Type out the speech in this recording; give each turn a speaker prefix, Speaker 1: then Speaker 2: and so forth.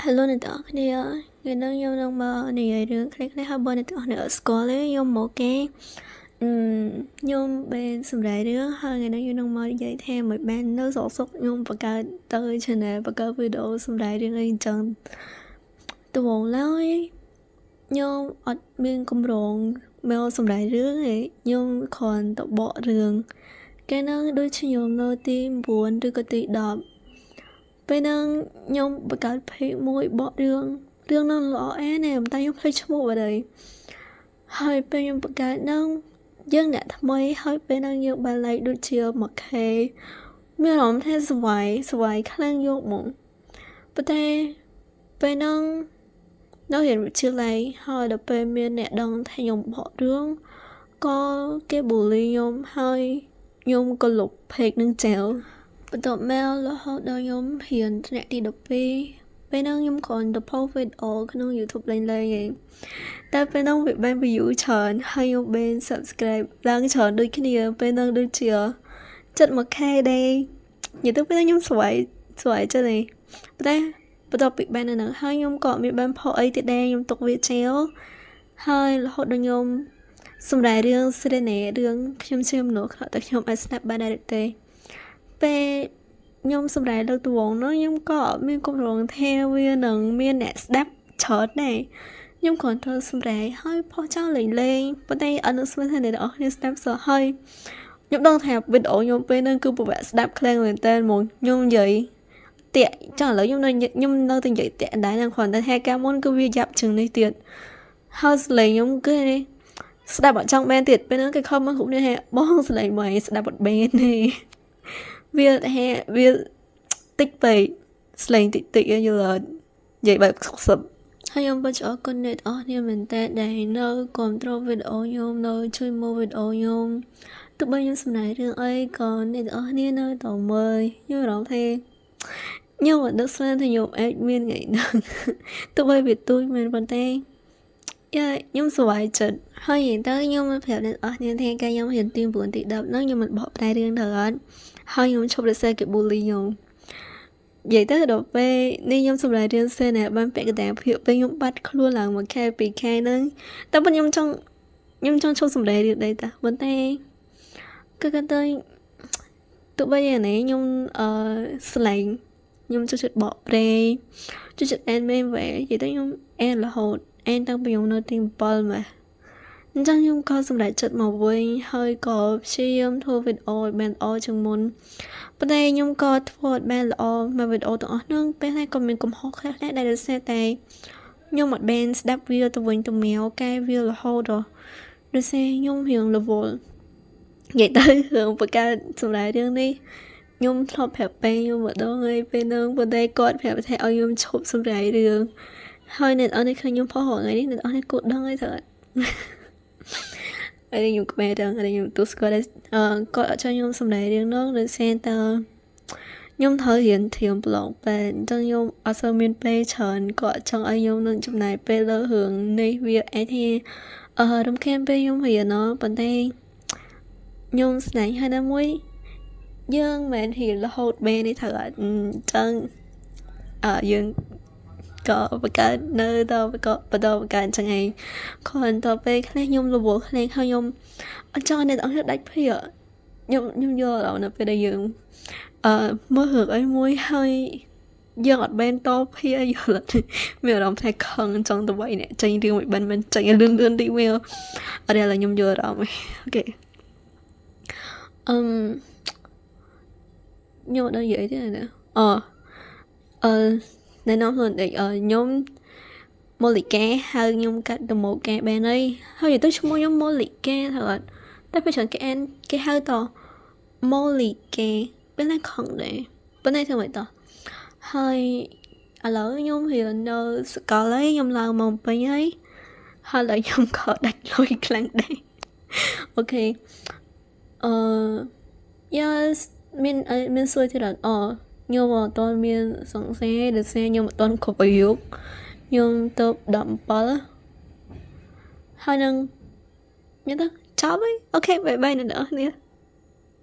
Speaker 1: Hello អ្នកទាំងអស់គ្នាថ្ងៃនេះខ្ញុំនឹងមកនិយាយរឿងខ្លីៗហើយបងអ្នកទាំងអស់គ្នាអត់ស្គាល់ទេខ្ញុំមកគេខ្ញុំបានសម្ដែងរឿងហើយថ្ងៃនេះខ្ញុំនឹងមកនិយាយថាមិនបាននៅសក់សុកខ្ញុំបង្កើតទៅ channel បង្កើតវីដេអូសម្ដែងរឿងអីអញ្ចឹងតើបងឡើយខ្ញុំអត់មានកម្រងមកសម្ដែងរឿងទេខ្ញុំគ្រាន់តែបករឿងគេនឹងដូចជាខ្ញុំនៅទី9ឬក៏ទី10ពេលហ្នឹងខ្ញុំបង្កើត page មួយបករឿងហ្នឹងល្អអែណែតែខ្ញុំភ្លេចឈ្មោះបាត់ហើយពេលខ្ញុំបង្កើតហ្នឹងយើងអ្នកថ្មីហើយពេលហ្នឹងយើងបាន like ដូចជា 1k មានអារម្មណ៍ថាស្វាយខ្លាំងយកមកប៉ុន្តែពេលហ្នឹងនៅរៀនវិទ្យាល័យហើយដល់ពេលមានអ្នកដឹងថាខ្ញុំបករឿងក៏គេ bully ខ្ញុំហើយខ្ញុំក៏លុប page នឹងចោលបន្ទាប់មករហូតដល់ខ្ញុំរៀនថ្នាក់ទី12ពេលហ្នឹងខ្ញុំគ្រាន់តែ post វីដេអូក្នុង YouTube លេងៗឯងតែពេលហ្នឹងវាបាន view ច្រើនហើយខ្ញុំបាន subscribe ឡើងច្រើនដូចគ្នាពេលហ្នឹងដូចជា 71k ដែរនិយាយទៅពេលហ្នឹងខ្ញុំស្វ័យចិត្តទេប៉ុន្តែបន្ទាប់ពីបានហ្នឹងហើយខ្ញុំក៏មានបាន post អីទៀតដែរខ្ញុំទុកវាចោលហើយរហូតដល់ខ្ញុំសម្ដែងរឿងស្រីណែរឿងខ្ញុំជាមនុស្សតែខ្ញុំអាចស្ដាប់បានដែរទេពេលខ្ញុំសម្ដែងលើកដំបូងនោះខ្ញុំក៏អត់មានគម្រោងថាវានឹងមានអ្នកស្ដាប់ច្រើនដែរខ្ញុំគ្រាន់តែសម្ដែងហើយផុសចោលលេងប៉ុន្តែអត់នឹកស្មានថាអ្នកនរគ្នាស្ដាប់សោះហើយខ្ញុំដឹងថាវីដេអូខ្ញុំពេលហ្នឹងគឺពិបាកស្ដាប់ខ្លាំងមែនតើហ្មងខ្ញុំនិយាយតាក់ចុះឥឡូវខ្ញុំនៅតែនិយាយតាក់ដែរហ្នឹងគ្រាន់តែថាកាលមុនគឺវាយ៉ាប់ជាងនេះទៀតហើយស្លេងខ្ញុំគឺស្ដាប់អត់ចង់បានទៀតពេលហ្នឹងគេខំមកគ្រប់នេះថាបងស្លេងមកស្ដាប់អត់បានទេវាតិចពេកស្លេងតិចយល់អត់និយាយបែបសុខសឹបហើយខ្ញុំបញ្ជាក់គុណអ្នកនរគ្នាមែនតើដែលនៅគ្រប់ត្រូលវីដេអូខ្ញុំនៅជួយមើលវីដេអូខ្ញុំទោះបីខ្ញុំសម្ដែងរឿងអីក៏អ្នកនរគ្នានៅតែមើលខ្ញុំអារម្មណ៍ថាខ្ញុំអត់នឹកស្មានថាខ្ញុំអាចមានថ្ងៃហ្នឹងទោះបីវាទូចមែនប៉ុន្តែខ្ញុំសប្បាយចិត្តហើយនិយាយទៅខ្ញុំប្រាប់អ្នកនរគ្នាថាកាលខ្ញុំរៀនទី9ទី10ហ្នឹងខ្ញុំមិនបកផ្សាយរឿងទៅអត់ហើយខ្ញុំឈប់រសារគេ bully ខ្ញុំនិយាយទៅដល់ពេលនេះខ្ញុំសម្រាប់រឿងសេណាបានពាក់កណ្ដាលភាពពេលខ្ញុំបាត់ខ្លួនឡើង 1k 2k ហ្នឹងតែប៉ុន្តែខ្ញុំចង់ឈប់សម្ដែងរឿងដែរតាប៉ុន្តែគឺគាត់ទៅទោះបីយ៉ាងណាខ្ញុំស្លេងខ្ញុំចូលចិត្តបកប្រេចូលចិត្ត anime វិញនិយាយទៅខ្ញុំរហូតតាំងពីខ្ញុំនៅទី7មកអញ្ចឹងខ្ញុំក៏សម្រេចចិត្តមកវិញហើយក៏ព្យាយាមធ្វើវីដេអូឲ្យបានល្អជាងមុនប៉ុន្តែខ្ញុំក៏ធ្វើអត់បានល្អមកវីដេអូទាំងអស់ហ្នឹងពេលហ្នឹងក៏មានកំហុសខ្លះដែរដែលដោយសារតែខ្ញុំអត់បានស្ដាប់វាទៅវិញទៅមកកែវារហូតដល់ដោយសារខ្ញុំរៀង level និយាយទៅរឿងបង្កើតសម្រាប់រឿងនេះខ្ញុំធ្លាប់ប្រាប់ពេលខ្ញុំម្ដងហើយពេលហ្នឹងប៉ុន្តែគាត់ប្រាប់ថាឲ្យខ្ញុំឈប់សម្រាប់រឿងហើយអ្នកនរនេះឃើញខ្ញុំផុសថ្ងៃនេះអ្នកនរនេះគួរដឹងហើយត្រូវអត់ហើយខ្ញុំក្បែរដឹងហើយខ្ញុំទូស្គាល់គាត់អត់choខ្ញុំសម្ដែងរឿងនោះដោយសារតើខ្ញុំត្រូវរៀនធៀមប្លង់ពេទ្យអញ្ចឹងខ្ញុំអត់សូវមានពេលច្រើនគាត់ចង់ឲ្យខ្ញុំនឹងចំណាយពេលលើរឿងនេះវាអាចថារំខានពេលខ្ញុំរៀនប៉ុន្តែខ្ញុំស្ដែងហើយណាមួយយើងមិនរៀនរហូតបែរនេះត្រូវអត់អញ្ចឹងយើងក៏បង្កើតនៅតបន្តបង្កើតចឹងឯងគ្រាន់តែពេលខ្លះខ្ញុំរវល់ខ្លាំងហើយខ្ញុំអត់ចង់អ្នកនរគ្នាដាច់ភាពខ្ញុំយល់ដល់នៅពេលដែលយើងមើលរឿងអីមួយហើយយើងអត់បានតភាយល់មានអារម្មណ៍ថាខឹងចង់ទៅវាយអ្នកចេញរឿងមិនបានមិនចេញរឿងលឿនតិចវាអត់ឡើយខ្ញុំយល់អារម្មណ៍អូខេខ្ញុំដល់និយាយទេណាណែនាំខ្លួនតិចខ្ញុំម៉ូលីកាហៅខ្ញុំកាត់ទៅម៉ូកាបានហើយទៅឈ្មោះខ្ញុំម៉ូលីកាត្រូវអត់តែពេលច្រើនគេហៅតម៉ូលីកាពេលណាខំដែរប៉ុន្តែធ្វើមិនតហើយឥឡូវខ្ញុំរៀននៅសាកលហើយខ្ញុំឡើងមកពេញហើយឥឡូវខ្ញុំក៏ដាច់លុយខ្លាំងដែរអូខេyes មានសួរទៀតអត់ខ្ញុំអត់ទាន់មានសង្សារដោយសារខ្ញុំអត់ទាន់គ្រប់អាយុខ្ញុំទៅ17ហើយនឹងញ៉ាំទៅចប់ហើយអូខេបាយបាយអ្នកនរគ្នា